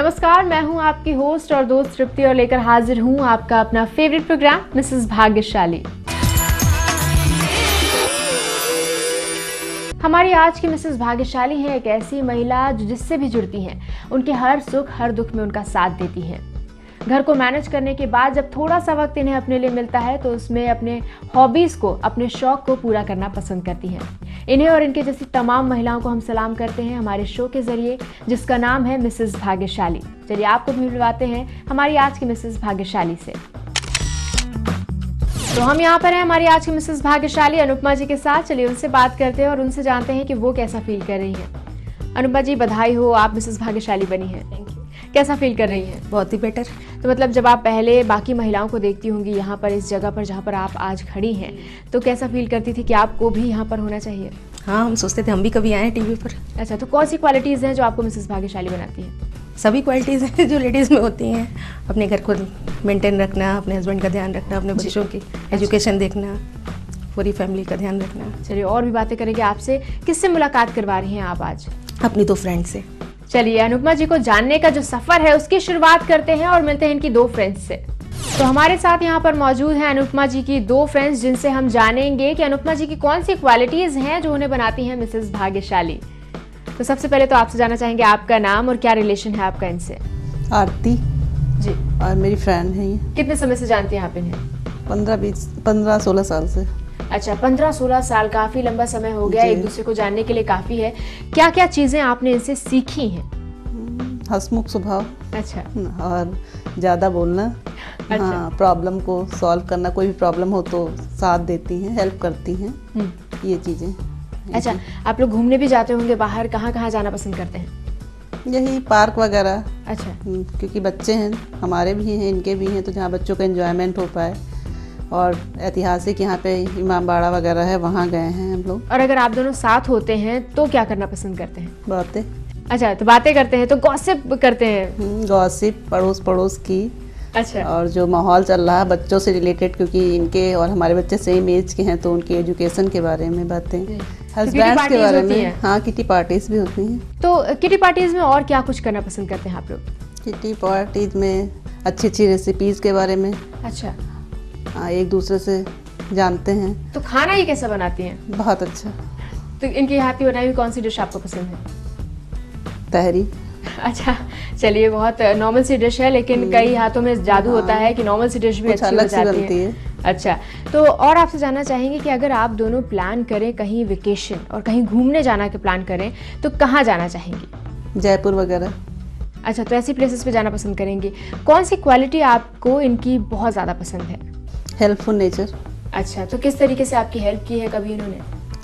नमस्कार, मैं हूं आपकी होस्ट और दोस्त तृप्ति और लेकर हाजिर हूं आपका अपना फेवरेट प्रोग्राम मिसेस भाग्यशाली। हमारी आज की मिसेस भाग्यशाली है एक ऐसी महिला जो जिससे भी जुड़ती हैं उनके हर सुख हर दुख में उनका साथ देती हैं। घर को मैनेज करने के बाद जब थोड़ा सा वक्त इन्हें अपने लिए मिलता है तो उसमें अपने हॉबीज़ को, अपने शौक को पूरा करना पसंद करती हैं। इन्हें और इनके जैसी तमाम महिलाओं को हम सलाम करते हैं हमारे शो के जरिए जिसका नाम है मिसेस भाग्यशाली। चलिए आपको भी मिलवाते हैं हमारी आज की मिसेस भाग्यशाली से। तो हम यहाँ पर हैं हमारी आज की मिसेस भाग्यशाली अनुपमा जी के साथ। चलिए उनसे बात करते हैं और उनसे जानते हैं कि वो कैसा फील कर रही हैं। अनुपमा जी, बधाई हो, आप मिसेस भाग्यशाली बनी हैं। Thank you. कैसा फील कर रही हैं? बहुत ही बेटर। तो मतलब जब आप पहले बाकी महिलाओं को देखती होंगी यहाँ पर इस जगह पर जहाँ पर आप आज खड़ी हैं, तो कैसा फील करती थी कि आपको भी यहाँ पर होना चाहिए? हाँ, हम सोचते थे हम भी कभी आए टीवी पर। अच्छा, तो कौन सी क्वालिटीज़ हैं जो आपको मिसेस भाग्यशाली बनाती हैं? सभी क्वालिटीज़ हैं जो लेडीज़ में होती हैं। अपने घर को मेंटेन रखना, अपने हस्बैंड का ध्यान रखना, अपने बच्चों की एजुकेशन देखना, पूरी फैमिली का ध्यान रखना। चलिए और भी बातें करेंगे आपसे। किससे मुलाकात करवा रही हैं आप आज? अपनी 2 फ्रेंड से। चलिए अनुपमा जी को जानने का जो सफर है उसकी शुरुआत करते हैं और मिलते हैं इनकी 2 फ्रेंड्स से। तो हमारे साथ यहाँ पर मौजूद हैं अनुपमा जी की 2 फ्रेंड्स जिनसे हम जानेंगे कि अनुपमा जी की कौन सी क्वालिटीज हैं जो उन्हें बनाती हैं मिसेस भाग्यशाली। तो सबसे पहले तो आपसे जानना चाहेंगे आपका नाम और क्या रिलेशन है आपका इनसे? आरती जी। और मेरी फ्रेंड है ये। कितने समय से जानती हैं आप इन्हें? 15-16 साल से। अच्छा, 15-16 साल, काफी लंबा समय हो गया एक दूसरे को जानने के लिए, काफी है। क्या क्या चीजें आपने इनसे सीखी हैं? हंसमुख स्वभाव। अच्छा। और ज़्यादा बोलना। अच्छा। हाँ, प्रॉब्लम को सॉल्व करना, कोई भी प्रॉब्लम हो तो साथ देती हैं, हेल्प करती हैं, ये चीज़ें। अच्छा, आप लोग घूमने भी जाते होंगे बाहर, कहाँ कहाँ जाना पसंद करते हैं? यही पार्क वगैरह। अच्छा। क्योंकि बच्चे हैं, हमारे भी हैं, इनके भी हैं, तो जहाँ बच्चों का एंजॉयमेंट हो पाए। और ऐतिहासिक यहाँ पे इमामबाड़ा वगैरह है, वहाँ गए हैं हम लोग। और अगर आप दोनों साथ होते हैं तो क्या करना पसंद करते हैं? बातें। अच्छा, तो बातें करते हैं, तो गॉसिप करते हैं? गॉसिप पड़ोस की। अच्छा। और जो माहौल चल रहा है बच्चों से रिलेटेड, क्योंकि इनके और हमारे बच्चे सेम एज के हैं, तो उनकी एजुकेशन के बारे में बातें, हस्बैंड के बारे में। हाँ, किटी पार्टीज भी होती हैं। तो किटी पार्टीज में और क्या कुछ करना पसंद करते हैं आप लोग? किटी पार्टीज में अच्छी अच्छी रेसिपीज के बारे में। अच्छा। एक दूसरे से जानते हैं। तो खाना ये कैसा बनाती हैं? बहुत अच्छा। तो इनकी हाथ की बनाई हुई कौन सी डिश आपको पसंद है? तहरी। अच्छा, चलिए बहुत नॉर्मल सी डिश है, लेकिन कई हाथों में जादू होता है कि नॉर्मल सी डिश भी अच्छी हो जाती है। अच्छा, तो और आपसे जानना चाहेंगे कि अगर आप दोनों प्लान करें कहीं वेकेशन और कहीं घूमने जाना के प्लान करें तो कहाँ जाना चाहेंगी? जयपुर वगैरह। अच्छा, तो ऐसी प्लेसेस पे जाना पसंद करेंगे। कौन सी क्वालिटी आपको इनकी बहुत ज़्यादा पसंद है? Helpful nature. अच्छा, तो किस तरीके से आपकी हेल्प की है कभी इन्होंने?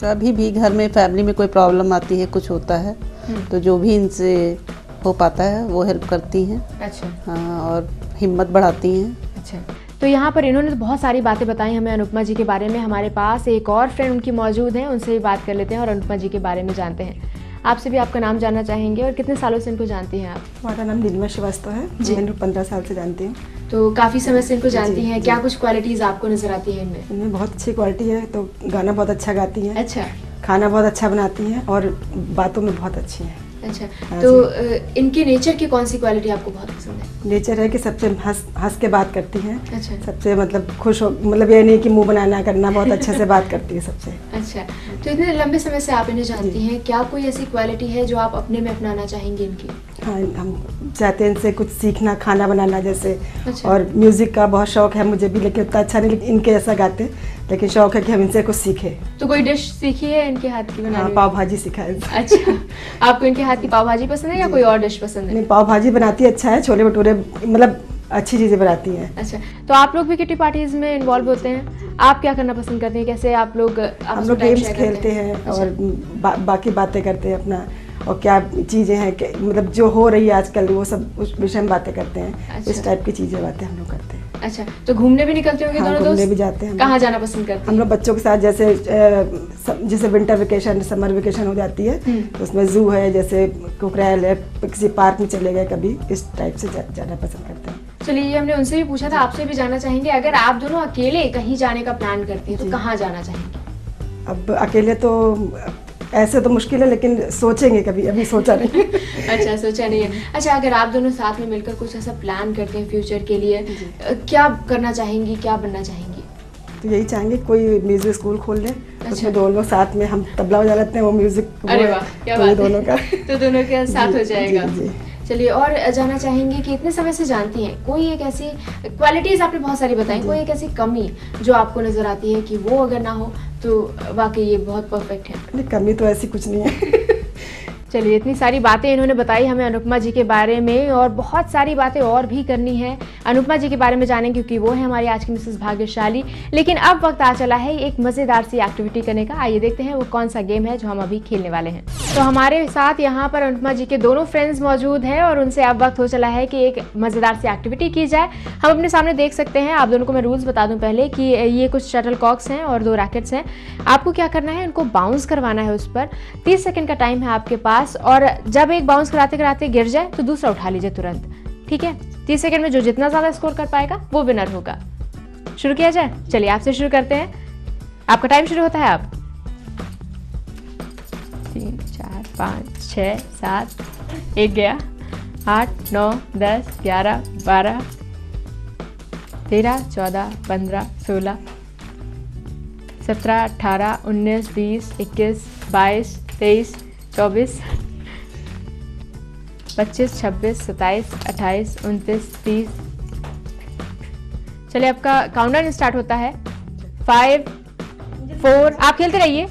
कभी भी घर में फैमिली में कोई प्रॉब्लम आती है, कुछ होता है, तो जो भी इनसे हो पाता है वो हेल्प करती हैं। अच्छा। हाँ, और हिम्मत बढ़ाती हैं। अच्छा, तो यहाँ पर इन्होंने तो बहुत सारी बातें बताई हमें अनुपमा जी के बारे में। हमारे पास एक और फ्रेंड उनकी मौजूद हैं, उनसे भी बात कर लेते हैं और अनुपमा जी के बारे में जानते हैं। आपसे भी आपका नाम जानना चाहेंगे और कितने सालों से इनको जानती हैं आप? हमारा नाम नीलिमा श्रीवास्तव है। मैं 15 साल से जानती हूँ। तो काफ़ी समय से इनको जानती हैं। क्या कुछ क्वालिटीज़ आपको नजर आती हैं इनमें? इनमें बहुत अच्छी क्वालिटी है। तो गाना बहुत अच्छा गाती हैं। अच्छा। खाना बहुत अच्छा बनाती हैं और बातों में बहुत अच्छी हैं। अच्छा, तो इनके नेचर की कौन सी क्वालिटी आपको बहुत पसंद है? नेचर है कि सबसे हंस के बात करती हैं। अच्छा। सबसे मतलब खुश हो, मतलब ये नहीं कि मुंह बनाना करना, बहुत अच्छे से बात करती है सबसे। अच्छा, तो इतने लंबे समय से आप इन्हें जानती हैं, क्या कोई ऐसी क्वालिटी है जो आप अपने में अपनाना चाहेंगे इनकी? हाँ, हम चाहते हैं इनसे कुछ सीखना, खाना बनाना जैसे। अच्छा। और म्यूजिक का बहुत शौक है मुझे भी, लेकिन उतना अच्छा नहीं, लेकिन इनके ऐसा गाते, लेकिन शौक है कि हम इनसे कुछ सीखें। तो कोई डिश सीखी है इनके हाथ की बनाने? हाँ, पाव भाजी सिखा है। अच्छा, आपको इनके हाथ की पाव भाजी पसंद है या कोई और डिश पसंद है? नहीं, पाव भाजी बनाती है, अच्छा है। छोले भटूरे, मतलब अच्छी चीजें बनाती हैं। अच्छा, तो आप लोग भी किटी पार्टीज में इन्वॉल्व होते हैं? आप क्या करना पसंद करते हैं? कैसे आप लोग हम लोग गेम्स खेलते हैं और बाकी बातें करते हैं अपना, और क्या चीज़ें हैं कि मतलब जो हो रही है आजकल वो सब उस विषय में बातें करते हैं। अच्छा। इस टाइप की चीज़ें बातें हम लोग करते हैं। अच्छा, तो घूमने भी निकलते होंगे? हाँ, दोनों घूमने दोस्त भी जाते हैं। कहाँ जाना पसंद करते हैं? हम लोग बच्चों के साथ जैसे विंटर वेकेशन, समर वेकेशन हो जाती है, तो उसमें जू है, जैसे कुकरैल है, किसी पार्क में चले गए कभी, इस टाइप से जाना पसंद करते हैं। चलिए, ये हमने उनसे भी पूछा था, आपसे भी जानना चाहेंगे, अगर आप दोनों अकेले कहीं जाने का प्लान करते हैं तो कहाँ जाना चाहेंगे? अब अकेले तो ऐसे तो मुश्किल है, लेकिन सोचेंगे कभी, अभी सोचा नहीं। अच्छा, सोचा नहीं है। अच्छा, अगर आप दोनों साथ में मिलकर कुछ ऐसा प्लान करते हैं फ्यूचर के लिए, क्या करना चाहेंगी, क्या बनना चाहेंगी? तो यही चाहेंगे कोई म्यूजिक स्कूल खोल लें। उसमें दोनों साथ में, हम तबला बजा लेते हैं, वो म्यूजिक। अरे वाह, क्या बात है। दोनों का तो दोनों के साथ हो जाएगा। जी। चलिए, और जानना चाहेंगे कि इतने समय से जानती हैं, कोई एक ऐसी क्वालिटीज़ आपने बहुत सारी बताई, कोई एक ऐसी कमी जो आपको नज़र आती है कि वो अगर ना हो तो वाकई ये बहुत परफेक्ट है? नहीं, कमी तो ऐसी कुछ नहीं है। चलिए, इतनी सारी बातें इन्होंने बताई हमें अनुपमा जी के बारे में, और बहुत सारी बातें और भी करनी है अनुपमा जी के बारे में जानें, क्योंकि वो है हमारी आज की मिसेस भाग्यशाली। लेकिन अब वक्त आ चला है एक मज़ेदार सी एक्टिविटी करने का। आइए देखते हैं वो कौन सा गेम है जो हम अभी खेलने वाले हैं। तो हमारे साथ यहाँ पर अनुपमा जी के दोनों फ्रेंड्स मौजूद हैं और उनसे अब वक्त हो चला है कि एक मज़ेदार सी एक्टिविटी की जाए। हम अपने सामने देख सकते हैं। आप दोनों को मैं रूल्स बता दूं पहले कि ये कुछ शटल कॉक्स हैं और 2 रैकेट्स हैं। आपको क्या करना है, इनको बाउंस करवाना है उस पर। 30 सेकंड का टाइम है आपके पास, और जब एक बाउंस कराते कराते गिर जाए तो दूसरा उठा लीजिए तुरंत, ठीक है? 30 सेकंड में जो जितना ज़्यादा स्कोर कर पाएगा वो विनर होगा। शुरू किया जाए? चलिए, आपसे शुरू करते हैं। आपका टाइम शुरू होता है अब। 3, 4, 5, 6, 7, 1 गया, 8, 9, 10, 11, 12, 13, 14, 15, 16, 17, 18, 19, 20, 21, 22, 23, 24, 25, 26, 27, 28, 29, 30। चलिए, आपका काउंटडाउन स्टार्ट होता है। 5, 4, आप खेलते रहिए।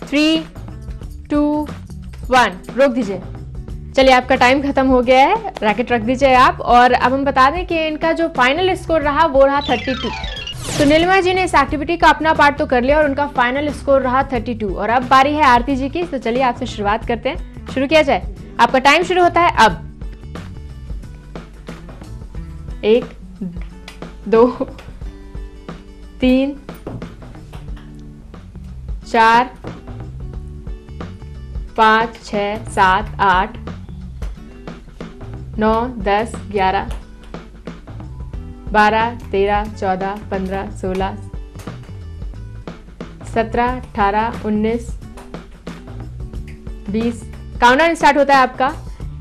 3, 2, 1, रोक दीजिए। चलिए, आपका टाइम खत्म हो गया है, रैकेट रख दीजिए आप। और अब हम बता दें कि इनका जो फाइनल स्कोर रहा वो रहा 32। तो नीलिमा जी ने इस एक्टिविटी का अपना पार्ट तो कर लिया और उनका फाइनल स्कोर रहा 32। और अब बारी है आरती जी की। तो चलिए, आपसे शुरुआत करते हैं। शुरू किया जाए? आपका टाइम शुरू होता है अब। 1, 2, 3, 4, 5, 6, 7, 8, 9, 10, 11, 12, 13, 14, 15, 16, 17, 18, 19, 20। काउंटडाउन स्टार्ट होता है आपका।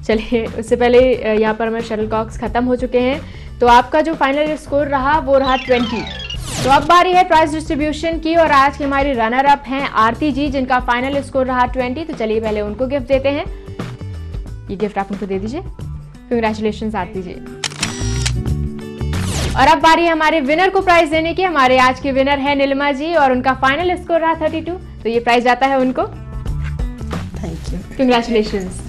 चलिए, उससे पहले यहाँ पर हमारे शटल कॉक्स खत्म हो चुके हैं। तो आपका जो फाइनल स्कोर रहा वो रहा 20। तो अब बारी है प्राइज डिस्ट्रीब्यूशन की, और आज की हमारी रनर अप हैं आरती जी, जिनका फाइनल स्कोर रहा 20। तो चलिए, पहले उनको गिफ्ट देते हैं। ये गिफ्ट आप उनको दे दीजिए। कंग्रेचुलेशंस आरती जी। और अब बारी है हमारे विनर को प्राइज देने की। हमारे आज के विनर है नीलिमा जी, और उनका फाइनल स्कोर रहा 32। तो ये प्राइज जाता है उनको। Thank you, congratulations.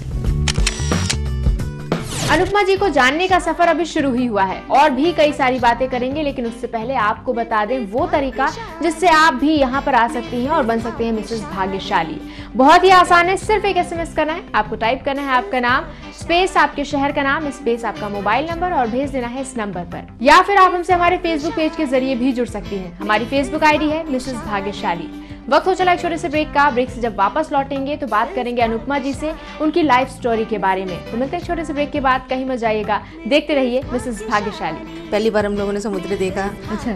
Anupama ji को जानने का सफर अभी शुरू ही हुआ है, और भी कई सारी बातें करेंगे, लेकिन उससे पहले आपको बता दें वो तरीका जिससे आप भी यहाँ पर आ सकती हैं और बन सकते हैं मिसेस भाग्यशाली। बहुत ही आसान है, सिर्फ एक SMS करना है। आपको टाइप करना है आपका नाम, स्पेस आपके शहर का नाम, स्पेस आपका मोबाइल नंबर, और भेज देना है इस नंबर पर। या फिर आप हमसे हमारे फेसबुक पेज के जरिए भी जुड़ सकती हैं। हमारी फेसबुक ID है मिसेस भाग्यशाली। वक्त हो चला एक छोटे से ब्रेक का। ब्रेक से जब वापस लौटेंगे तो बात करेंगे अनुपमा जी से उनकी लाइफ स्टोरी के बारे में। तो मिलते हैं छोटे से ब्रेक के बाद। कहीं मत जाइएगा, देखते रहिए मिसेस भाग्यशाली। पहली बार हम लोगों ने समुद्र देखा। अच्छा।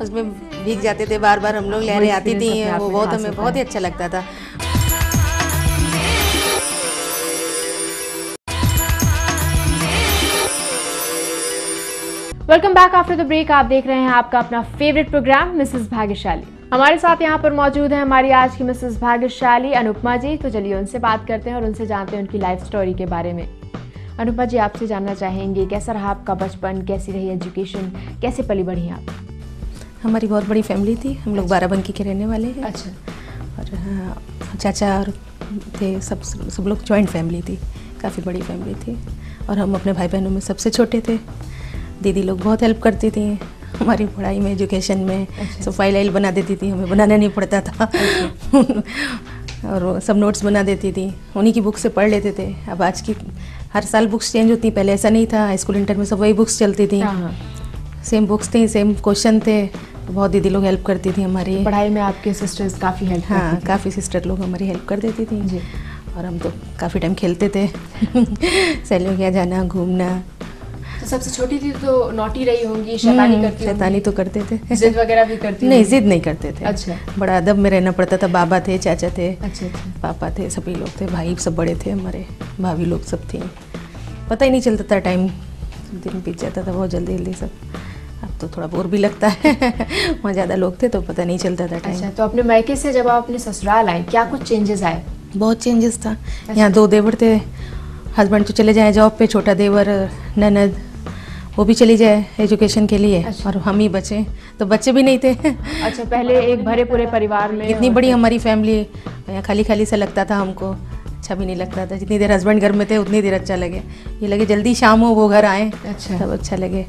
उसमें भीग जाते थे बार बार, हम लोग लहरें आती थी, वो बहुत हमें बहुत ही अच्छा लगता था। Welcome back after the break. आप देख रहे हैं आपका अपना फेवरेट प्रोग्राम मिसेस भाग्यशाली। हमारे साथ यहाँ पर मौजूद है हमारी आज की मिसेस भाग्यशाली अनुपमा जी। तो चलिए, उनसे बात करते हैं और उनसे जानते हैं उनकी लाइफ स्टोरी के बारे में। अनुपमा जी, आपसे जानना चाहेंगे कैसा रहा आपका बचपन, कैसी रही एजुकेशन, कैसे पली बढ़ी आप? हमारी बहुत बड़ी फैमिली थी, हम लोग बाराबंकी के रहने वाले हैं। अच्छा। और चाचा और थे, सब लोग जॉइंट फैमिली थी, काफ़ी बड़ी फैमिली थी। और हम अपने भाई बहनों में सबसे छोटे थे। दीदी लोग बहुत हेल्प करती थी हमारी पढ़ाई में, एजुकेशन में। अच्छा। सब फाइल बना देती थी, हमें बनाना नहीं पड़ता था। और सब नोट्स बना देती थी, उन्हीं की बुक से पढ़ लेते थे। अब आज की हर साल बुक्स चेंज होती, पहले ऐसा नहीं था। हाई स्कूल इंटर में सब वही बुक्स चलती थी, सेम बुक्स थी, सेम क्वेश्चन थे। तो बहुत दीदी लोग हेल्प करती थी हमारी पढ़ाई में। आपके सिस्टर्स काफ़ी हेल्प? हाँ, काफ़ी सिस्टर लोग हमारी हेल्प कर देती थी जी। और हम तो काफ़ी टाइम खेलते थे। सहेलियों के यहाँ जाना, घूमना, तो सबसे छोटी थी तो नॉटी रही होंगी, शैतानी करती होंगी। शैतानी तो करते थे। जिद वगैरह भी करती? नहीं, जिद नहीं करते थे। अच्छा। बड़ा अदब में रहना पड़ता था। बाबा थे, चाचा थे, अच्छा अच्छा, पापा थे, सभी लोग थे, भाई सब बड़े थे हमारे, भाभी लोग सब थी। पता ही नहीं चलता था टाइम, दिन बीत जाता था बहुत जल्दी जल्दी सब। अब तो थोड़ा बोर भी लगता है वहाँ ज़्यादा लोग थे तो पता नहीं चलता था टाइम। अच्छा, तो अपने मायके से जब आप अपने ससुराल आए, क्या कुछ चेंजेस आए? बहुत चेंजेस था। यहाँ 2 देवर थे, हस्बैंड तो चले जाए जॉब पे, छोटा देवर ननद वो भी चली जाए एजुकेशन के लिए। अच्छा। और हम ही बचे, तो बच्चे भी नहीं थे। अच्छा, पहले एक भरे पूरे परिवार में इतनी बड़ी हमारी फैमिली, यहाँ खाली खाली सा लगता था हमको, अच्छा भी नहीं लगता था। जितनी देर हस्बैंड घर में थे उतनी देर अच्छा लगे, ये लगे जल्दी शाम हो वो घर आए। अच्छा। तब अच्छा लगे।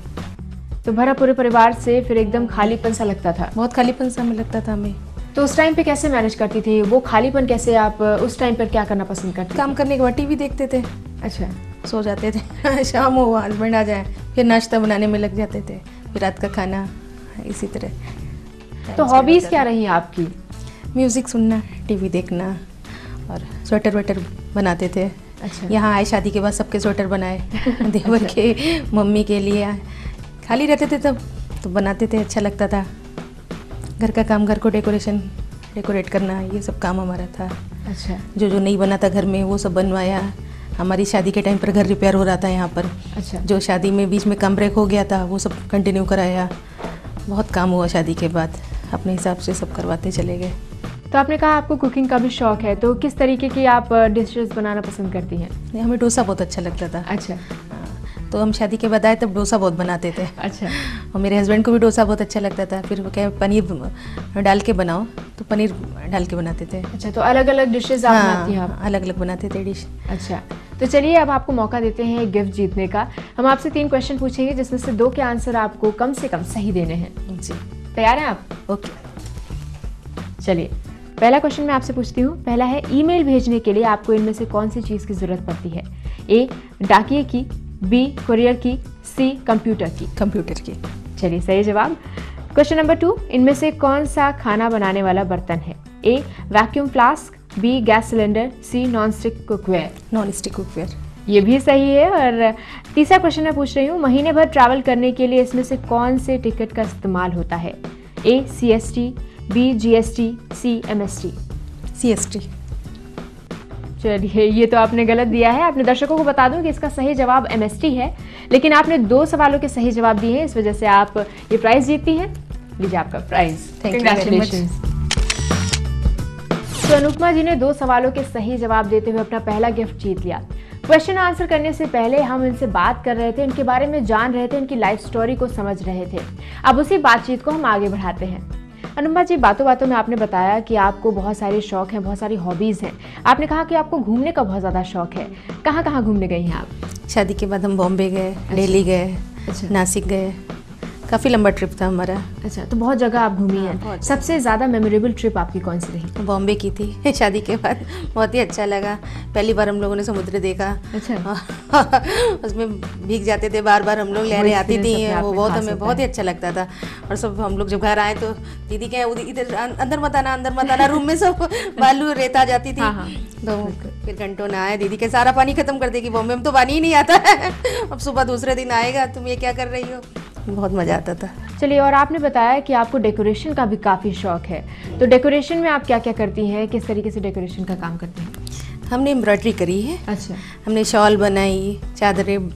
तो भरा पूरे परिवार से फिर एकदम खालीपन सा लगता था? बहुत खालीपन सा हमें लगता था हमें। तो उस टाइम पे कैसे मैनेज करती थी वो खालीपन? कैसे आप उस टाइम पर क्या करना पसंद करती? काम करने के बाद टीवी देखते थे। अच्छा। सो जाते थे शाम हो हस्बैंड आ जाए, फिर नाश्ता बनाने में लग जाते थे, फिर रात का खाना, इसी तरह। तो हॉबीज क्या रही आपकी? म्यूज़िक सुनना, टीवी देखना, और स्वेटर वेटर बनाते थे। अच्छा। यहाँ आए शादी के बाद सबके स्वेटर बनाए देवर के, मम्मी के लिए। खाली रहते थे तब तो बनाते थे, अच्छा लगता था। घर का काम, घर को डेकोरेट करना, ये सब काम हमारा था। अच्छा। जो नहीं बना था घर में वो सब बनवाया। हमारी शादी के टाइम पर घर रिपेयर हो रहा था यहाँ पर। अच्छा। जो शादी में बीच में कम ब्रेक हो गया था वो सब कंटिन्यू कराया। बहुत काम हुआ शादी के बाद, अपने हिसाब से सब करवाते चले गए। तो आपने कहा आपको कुकिंग का भी शौक है, तो किस तरीके की आप डिशेस बनाना पसंद करती हैं? हमें डोसा बहुत अच्छा लगता था। अच्छा। तो हम शादी के बाद आए तब डोसा बहुत बनाते थे। अच्छा। और मेरे हस्बैंड को भी डोसा बहुत अच्छा लगता था। फिर वो क्या, पनीर डाल के बनाओ, तो पनीर डाल के बनाते थे। अच्छा, तो अलग अलग डिशेस आप बनाती हैं आप? अलग अलग बनाते थे डिश। अच्छा, तो चलिए अब आपको मौका देते हैं गिफ्ट जीतने का। हम आपसे 3 क्वेश्चन पूछेंगे जिसमें से 2 के आंसर आपको कम से कम सही देने हैं। जी, तैयार हैं आप? ओके। चलिए, पहला क्वेश्चन मैं आपसे पूछती हूँ। पहला है, ईमेल भेजने के लिए आपको इनमें से कौन सी चीज़ की ज़रूरत पड़ती है? ए, डाकिये की, बी, कुरियर की, सी, कंप्यूटर की? कंप्यूटर की। चलिए, सही जवाब। क्वेश्चन नंबर 2, इनमें से कौन सा खाना बनाने वाला बर्तन है? A, vacuum flask, B, gas cylinder, C, non stick cookware? Non stick cookware. ये भी सही है। और तीसरा क्वेश्चन मैं पूछ रही हूँ, महीने भर ट्रैवल करने के लिए इसमें से कौन से टिकट का इस्तेमाल होता है? ए, CST, बी, GST, सी, MST? CST। चलिए, ये तो आपने गलत दिया है। आपने दर्शकों को बता दूं कि इसका सही जवाब MST है, लेकिन आपने 2 सवालों के सही जवाब दिए हैं, इस वजह से आप ये प्राइज जीतती हैं। लीजिए आपका प्राइज। Congratulations। तो अनुपमा जी ने 2 सवालों के सही जवाब देते हुए अपना पहला गिफ्ट जीत लिया। क्वेश्चन आंसर करने से पहले हम इनसे बात कर रहे थे, इनके बारे में जान रहे थे, इनकी लाइफ स्टोरी को समझ रहे थे। अब उसी बातचीत को हम आगे बढ़ाते हैं। अनुपमा जी, बातों बातों में आपने बताया कि आपको बहुत सारे शौक हैं, बहुत सारी हॉबीज़ हैं। आपने कहा कि आपको घूमने का बहुत ज़्यादा शौक है। कहाँ कहाँ घूमने गई हैं आप? शादी के बाद हम बॉम्बे गए, दिल्ली गए, नासिक गए। काफ़ी लंबा ट्रिप था हमारा। अच्छा, तो बहुत जगह आप घूमी हैं। सबसे ज़्यादा मेमोरेबल ट्रिप आपकी कौन सी रही? बॉम्बे की थी शादी के बाद, बहुत ही अच्छा लगा। पहली बार हम लोगों ने समुद्र देखा। अच्छा। उसमें भीग जाते थे बार बार, हम लोग लहरें आती थी, वो बहुत हमें बहुत ही अच्छा लगता था। और सब हम लोग जब घर आए तो दीदी क्या इधर अंदर मत आना, रूम में सब बालू रेत आ जाती थी। तो फिर घंटों ना आए, दीदी के सारा पानी खत्म कर देगी, बॉम्बे में तो पानी ही नहीं आता है। अब सुबह दूसरे दिन आएगा, तुम ये क्या कर रही हो। बहुत मज़ा आता था। चलिए, और आपने बताया कि आपको डेकोरेशन का भी काफ़ी शौक है, तो डेकोरेशन में आप क्या क्या करती हैं, किस तरीके से डेकोरेशन का काम करती हैं? हमने एम्ब्रॉयडरी करी है। अच्छा। हमने शॉल बनाई, चादरें,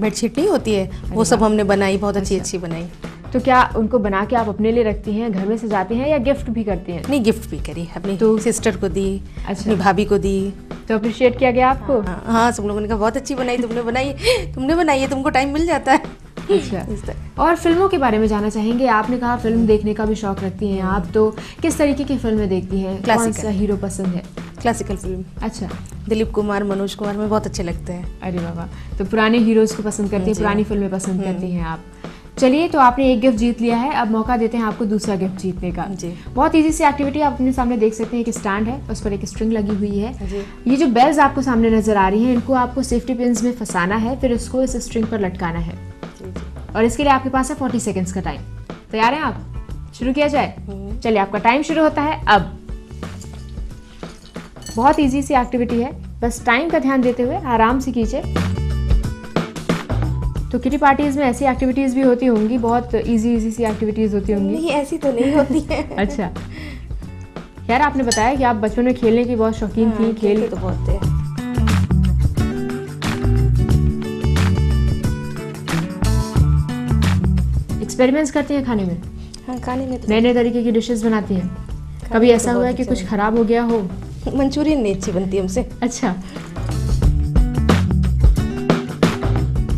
बेडशीट नहीं होती है वो सब हमने बनाई, बहुत अच्छी बनाई। तो क्या उनको बना के आप अपने लिए रखती हैं, घर में सजाती हैं, या गिफ्ट भी करती हैं? नहीं, गिफ्ट भी करी, अपनी सिस्टर को दी। अच्छा। अपनी भाभी को दी। तो अप्रिशिएट किया गया आपको? हाँ, सब लोगों ने कहा बहुत अच्छी बनाई, तुमने बनाई है, तुमको टाइम मिल जाता है। अच्छा। और फिल्मों के बारे में जानना चाहेंगे। आपने कहा फिल्म देखने का भी शौक रखती हैं आप, तो किस तरीके की फिल्में देखती हैं? कौन सा हीरो पसंद है? Classical film. अच्छा। दिलीप कुमार, मनोज कुमार में बहुत अच्छे लगते हैं। अरे बाबा, तो पुराने हीरोज को पसंद करती हैं, पुरानी फिल्में पसंद करती हैं आप। चलिए, तो आपने एक गिफ्ट जीत लिया है, अब मौका देते हैं आपको दूसरा गिफ्ट जीतने का। जी। बहुत इजी सी एक्टिविटी, आप अपने सामने देख सकते हैं। एक स्टैंड है, उस पर एक स्ट्रिंग लगी हुई है। जी। ये जो बेल्स आपको सामने नजर आ रही हैं, इनको आपको सेफ्टी पिन्स में फंसाना है, फिर इसको इस स्ट्रिंग पर लटकाना है। और इसके लिए आपके पास है 40 सेकेंड्स का टाइम। तैयार हैं आप? शुरू किया जाए? चलिए, आपका टाइम शुरू होता है अब। बहुत इजी सी एक्टिविटी है, बस टाइम का ध्यान देते हुए आराम से कीजिए। तो किटी पार्टीज में ऐसी एक्टिविटीज़ भी होती होंगी, बहुत इजी सी एक्टिविटीज़ होती होंगी? नहीं, ऐसी तो नहीं होती है। अच्छा, यार आपने बताया कि आप बचपन में खेलने की बहुत शौकीन थी। खेल तो बहुत थे। एक्सपेरिमेंट्स करती हैं खाने में? हाँ, खाने में तो नए नए तरीके की डिशेस बनाती हैं? कभी ऐसा हुआ है कि कुछ खराब हो गया हो? मंचूरियन नहीं अच्छी बनती हमसे। अच्छा,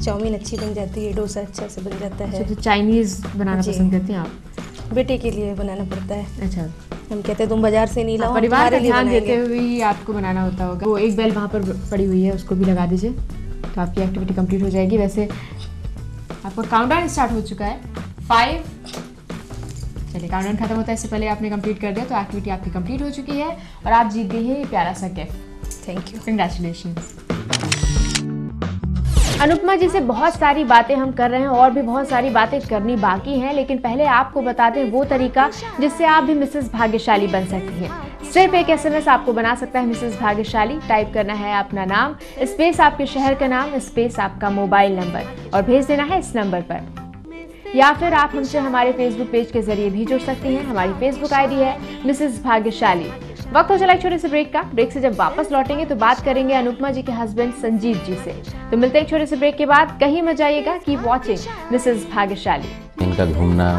चाउमीन अच्छी बन जाती है, डोसा अच्छा से बन जाता है। तो चाइनीज़ बनाना पसंद करती हैं आप? बेटे के लिए बनाना पड़ता है। अच्छा, हम कहते हैं तुम बाजार से नहीं लाओ, परिवार का ध्यान देते हुए ही आपको बनाना होता होगा। वो एक बेल वहाँ पर पड़ी हुई है, उसको भी लगा दीजिए तो आपकी एक्टिविटी कंप्लीट हो जाएगी। वैसे आपका काउंटडाउन स्टार्ट हो चुका है। 5, चलिए काउंटडाउन खत्म होता है इससे पहले आपने कंप्लीट कर दिया, तो एक्टिविटी आपकी कंप्लीट हो चुकी है और आप जीत गए हैं ये प्यारा सा gift. Thank you, congratulations. Anupama ji से बहुत सारी बातें हम कर रहे हैं और भी बहुत सारी बातें करनी बाकी हैं, लेकिन पहले आपको बता दें वो तरीका जिससे आप भी मिसेस भाग्यशाली बन सकती हैं। सिर्फ एक SMS आपको बना सकता है मिसेस भाग्यशाली। टाइप करना है अपना नाम, स्पेस आपके शहर का नाम, स्पेस आपका मोबाइल नंबर और भेज देना है इस नंबर पर। या फिर आप हमसे हमारे फेसबुक पेज के जरिए भी जुड़ सकती हैं। हमारी फेसबुक ID है मिसेस भाग्यशाली। वक्त हो चला एक छोटे से ब्रेक का। ब्रेक से जब वापस लौटेंगे तो बात करेंगे अनुपमा जी के हस्बैंड संजीव जी से। तो मिलते हैं एक छोटे से ब्रेक के बाद। कहीं मत जाइएगा, कीप वॉचिंग मिसेस भाग्यशाली। इनका घूमना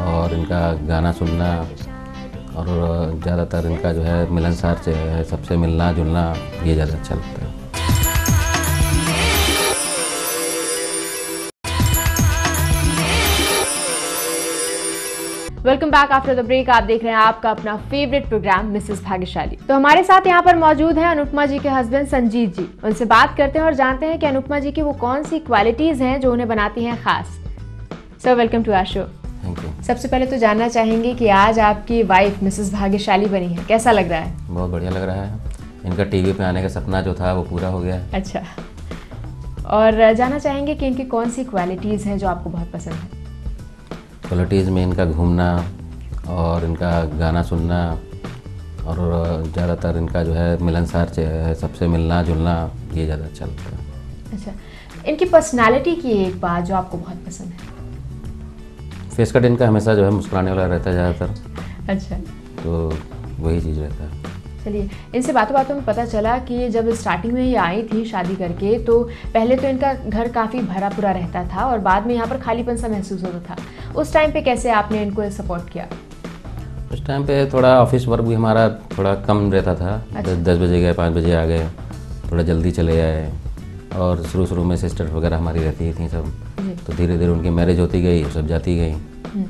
और इनका गाना सुनना और ज़्यादातर इनका जो है मिलनसार से है, सबसे मिलना जुलना, ये ज़्यादा अच्छा लगता है। Welcome back after the break. आप देख रहे हैं आपका अपना फेवरेट प्रोग्राम मिसेस भाग्यशाली। तो हमारे साथ यहाँ पर मौजूद हैं अनुपमा जी के हस्बैंड संजीव जी। उनसे बात करते हैं और जानते हैं कि अनुपमा जी की वो कौन सी क्वालिटीज हैं जो उन्हें बनाती हैं खास। Sir welcome to our show. Thank you. सबसे पहले तो जानना चाहेंगे कि आज आपकी वाइफ मिसेस भाग्यशाली बनी है, कैसा लग रहा है? बहुत बढ़िया लग रहा है। इनका TV पे आने का सपना जो था वो पूरा हो गया है। अच्छा, और जानना चाहेंगे कि इनकी कौन सी क्वालिटीज हैं जो आपको बहुत पसंद है? क्वालिटीज़ में इनका घूमना और इनका गाना सुनना और ज़्यादातर इनका जो है मिलनसार से है, सबसे मिलना जुलना, ये ज़्यादा अच्छा लगता है। अच्छा, इनकी पर्सनालिटी की एक बात जो आपको बहुत पसंद है? फेस कट इनका हमेशा जो है मुस्कुराने वाला रहता है ज़्यादातर। अच्छा, तो वही चीज़ रहता है। चलिए, इनसे बातों बातों में पता चला कि जब स्टार्टिंग में ये आई थी शादी करके तो पहले तो इनका घर काफ़ी भरा पूरा रहता था और बाद में यहाँ पर खालीपन सा महसूस होता था। उस टाइम पे कैसे आपने इनको सपोर्ट किया? उस टाइम पे थोड़ा ऑफिस वर्क भी हमारा थोड़ा कम रहता था। अच्छा। 10 बजे गए, 5 बजे आ गए, थोड़ा जल्दी चले आए। और शुरू में सिस्टर वगैरह हमारी रहती थी सब, तो धीरे धीरे उनकी मैरिज होती गई, सब जाती गई।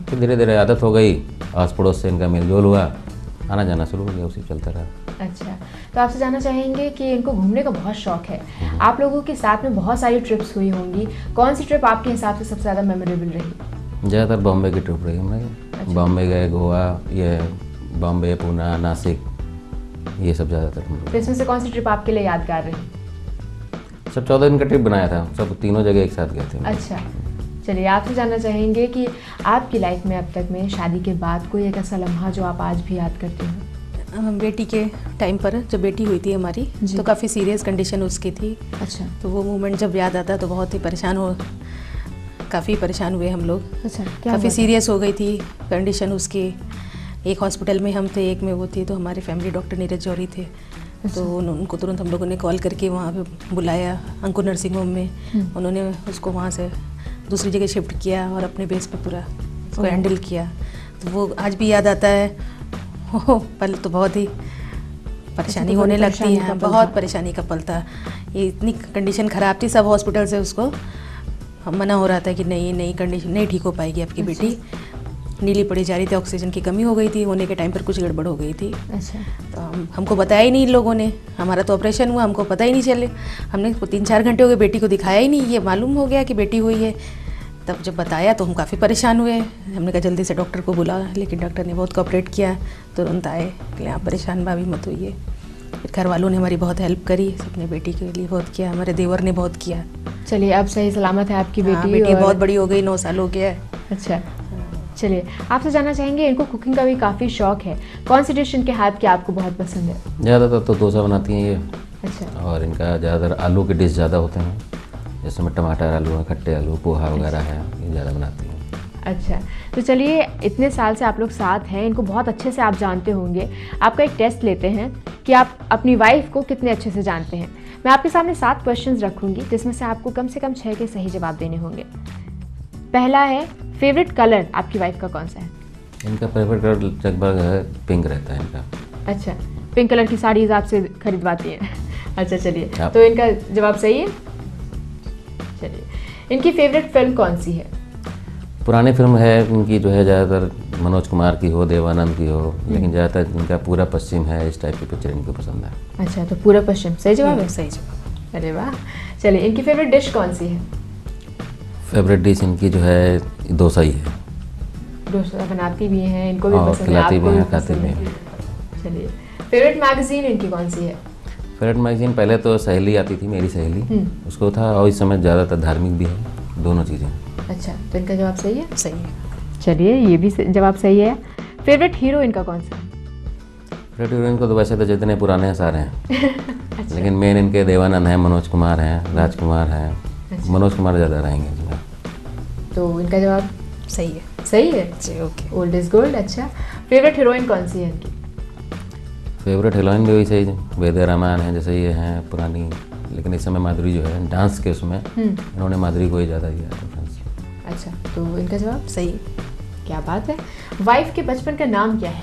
फिर धीरे धीरे आदत हो गई, आस पड़ोस से इनका मेलजोल हुआ, आना जाना शुरू हो गया, उसी चलता रहा। अच्छा, तो आपसे जानना चाहेंगे कि इनको घूमने का बहुत शौक है। आप लोगों के साथ में बहुत सारी ट्रिप्स हुई होंगी, कौन सी ट्रिप आपके हिसाब से सबसे ज़्यादा मेमोरेबल रही? ज़्यादातर बॉम्बे की ट्रिप रही हमारी। अच्छा। बॉम्बे गए, गोवा, ये बॉम्बे, पूना, नासिक, ये सब ज़्यादातर हम लोग। तो इसमें से कौन सी ट्रिप आपके लिए यादगार रही? सब 14 दिन का ट्रिप बनाया था, सब तीनों जगह एक साथ गए थे। अच्छा, चलिए आपसे जानना चाहेंगे कि आपकी लाइफ में अब तक में शादी के बाद कोई एक ऐसा लम्हा जो आप आज भी याद करते हो? बेटी के टाइम पर जब बेटी हुई थी हमारी, तो काफ़ी सीरियस कंडीशन उसकी थी। अच्छा, तो वो मोमेंट जब याद आता तो बहुत ही काफ़ी परेशान हुए हम लोग। अच्छा, काफ़ी सीरियस हो गई थी कंडीशन उसकी। एक हॉस्पिटल में हम थे, एक में वो थी, तो हमारे फैमिली डॉक्टर नीरज जौहरी थे। तो उनको तुरंत हम लोगों ने कॉल करके वहाँ पे बुलाया अंकुर नर्सिंग होम में। उन्होंने उसको वहाँ से दूसरी जगह शिफ्ट किया और अपने बेस पे पूरा उसको हैंडल किया। तो वो आज भी याद आता है। पल तो बहुत ही परेशानी होने लगती है, बहुत परेशानी का पल था। ये इतनी कंडीशन ख़राब थी, सब हॉस्पिटल से उसको मना हो रहा था कि नहीं कंडीशन नहीं ठीक हो पाएगी आपकी बेटी, नीली पड़ी जा रही थी, ऑक्सीजन की कमी हो गई थी, होने के टाइम पर कुछ गड़बड़ हो गई थी। अच्छा, तो हमको बताया ही नहीं इन लोगों ने, हमारा तो ऑपरेशन हुआ, हमको पता ही नहीं चले। हमने 3-4 घंटे हो गए, बेटी को दिखाया ही नहीं, ये मालूम हो गया कि बेटी हुई है। तब जब बताया तो हम काफ़ी परेशान हुए। हमने कहा जल्दी से डॉक्टर को बुला, लेकिन डॉक्टर ने बहुत कोऑपरेट किया, तुरंत आए कि आप परेशान भाभी मत होइए। फिर घर वालों ने हमारी बहुत हेल्प करी, अपने बेटी के लिए बहुत किया, हमारे देवर ने बहुत किया। चलिए अब सही सलामत है आपकी बेटी? हाँ, बेटी बहुत बड़ी हो गई, 9 साल हो गया है। अच्छा, चलिए आपसे जानना चाहेंगे, इनको कुकिंग का भी काफ़ी शौक है, कौन सी डिश इनके हाथ की आपको बहुत पसंद है? ज़्यादातर तो डोसा बनाती हैं ये। अच्छा, और इनका ज़्यादातर आलू के डिश ज़्यादा होते हैं। जैसे मैं टमाटर आलू है, खट्टे आलू, पोहा वगैरह है, ये ज़्यादा बनाती हूँ। अच्छा, तो चलिए इतने साल से आप लोग साथ हैं, इनको बहुत अच्छे से आप जानते होंगे। आपका एक टेस्ट लेते हैं कि आप अपनी वाइफ को कितने अच्छे से जानते हैं। मैं आपके सामने 7 क्वेश्चंस रखूंगी जिसमें से आपको कम से कम 6 के सही जवाब देने होंगे। पहला है, फेवरेट कलर आपकी वाइफ का कौन सा है? इनका फेवरेट कलर लगभग है पिंक रहता है इनका। अच्छा, पिंक कलर की साड़ीज आपसे खरीदवाती हैं। अच्छा चलिए, तो इनका जवाब सही है। चलिए, इनकी फेवरेट फिल्म कौन सी है? पुरानी फिल्म है इनकी जो है ज़्यादातर मनोज कुमार की हो, देवानंद की हो, लेकिन ज़्यादातर इनका पूरा पश्चिम है, इस टाइप की पिक्चर इनको पसंद है। अच्छा, तो पूरा पश्चिम सही जवाब है? सही जवाब। अरे वाह। चलिए, इनकी फेवरेट डिश कौन सी है? फेवरेट डिश इनकी जो है डोसा ही है। डोसा बनाती भी हैं, इनको भी पसंद है, खिलाती आपको भी भी हैं, खाती पसंद भी है। हैं। चलिए, फेवरेट मैगजीन इनकी कौन सी है? फेवरेट मैगजीन पहले तो सहेली आती थी, मेरी सहेली, उसको था, और इस समय ज़्यादातर धार्मिक भी है, दोनों चीज़ें। अच्छा, तो इनका जवाब सही है? सही है। चलिए, ये भी जवाब सही है। फेवरेट हीरो इनका कौन सा है? फेवरेट हीरोइन को तो वैसे तो जितने पुराने हैं सारे हैं। अच्छा। लेकिन मेन इनके देवानंद हैं, मनोज कुमार हैं, राजकुमार हैं। अच्छा। मनोज कुमार ज़्यादा रहेंगे इसमें। तो इनका जवाब सही है। सही है जी, ओके। Old is gold. अच्छा, फेवरेट हीरोइन कौन सी है इनकी? फेवरेट हीरोइन भी वैसे ही वेदे रामायण है, जैसे ये हैं पुरानी, लेकिन इस समय माधुरी जो है डांस के उसमें इन्होंने माधुरी को ही ज़्यादा दिया प्रेफरेंस। अच्छा, तो इनका जवाब सही है। क्या बात है। वाइफ के बचपन का नाम क्या है?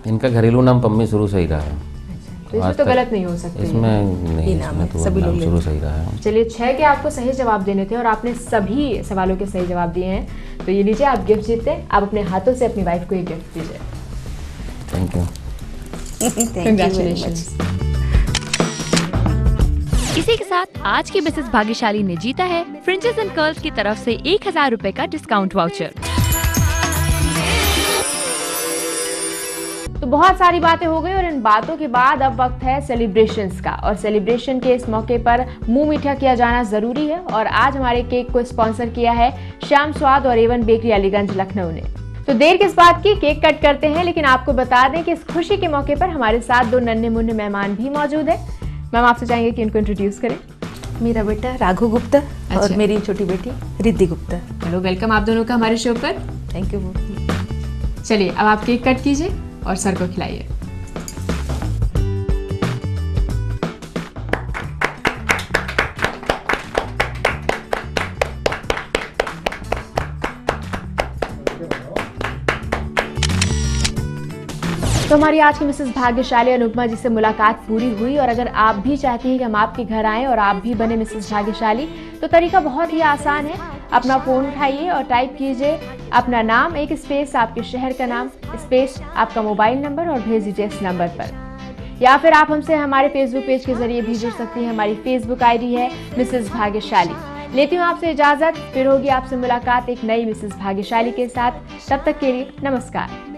इनका घरेलू नाम पम्मी शुरू से ही रहा है। अच्छा, तो इसमें तो गलत नहीं हो सकती। इसमें नहीं, इसमें तो सभी नाम लोग शुरू से ही रहा है। चलिए, 6 के आपको सही जवाब देने थे और आपने सभी सवालों के सही जवाब दिए हैं। तो ये लीजिए, आप गिफ्ट जीतते हैं। आप अपने हाथों से अपनी वाइफ को ये गिफ्ट दीजिए। Thank you. कंग्रेचुलेशंस। इसी के साथ आज की मिसेस भाग्यशाली ने जीता है फ्रिंजेस एंड कर्ल्स की तरफ से 1000 रुपए का डिस्काउंट वाउचर। तो बहुत सारी बातें हो गई और इन बातों के बाद अब वक्त है सेलिब्रेशंस का, और सेलिब्रेशन के इस मौके पर मुंह मीठा किया जाना जरूरी है। और आज हमारे केक को स्पॉन्सर किया है श्याम स्वाद और एवन बेकरी अलीगंज लखनऊ ने। तो देर किस बात की, केक कट करते हैं। लेकिन आपको बता दें कि इस खुशी के मौके पर हमारे साथ 2 नन्हे मुन्ने मेहमान भी मौजूद है। मैम, आपसे चाहेंगे कि इनको इंट्रोड्यूस करें। मेरा बेटा राघु गुप्ता। अच्छा। और मेरी छोटी बेटी रिद्धि गुप्ता। हेलो, वेलकम आप दोनों का हमारे शो पर। Thank you. चलिए, अब आप केक कट कीजिए और सर को खिलाइए। तो हमारी आज की मिसेस भाग्यशाली अनुपमा जी से मुलाकात पूरी हुई। और अगर आप भी चाहती हैं कि हम आपके घर आएं और आप भी बने मिसेस भाग्यशाली, तो तरीका बहुत ही आसान है। अपना फ़ोन उठाइए और टाइप कीजिए अपना नाम, एक स्पेस आपके शहर का नाम, स्पेस आपका मोबाइल नंबर, और भेज दीजिए इस नंबर पर। या फिर आप हमसे हमारे फेसबुक पेज के जरिए भी जुड़ सकती हैं। हमारी फेसबुक आईडी है मिसेस भाग्यशाली। लेती हूँ आपसे इजाज़त, फिर होगी आपसे मुलाकात एक नई मिसेस भाग्यशाली के साथ। तब तक के लिए नमस्कार।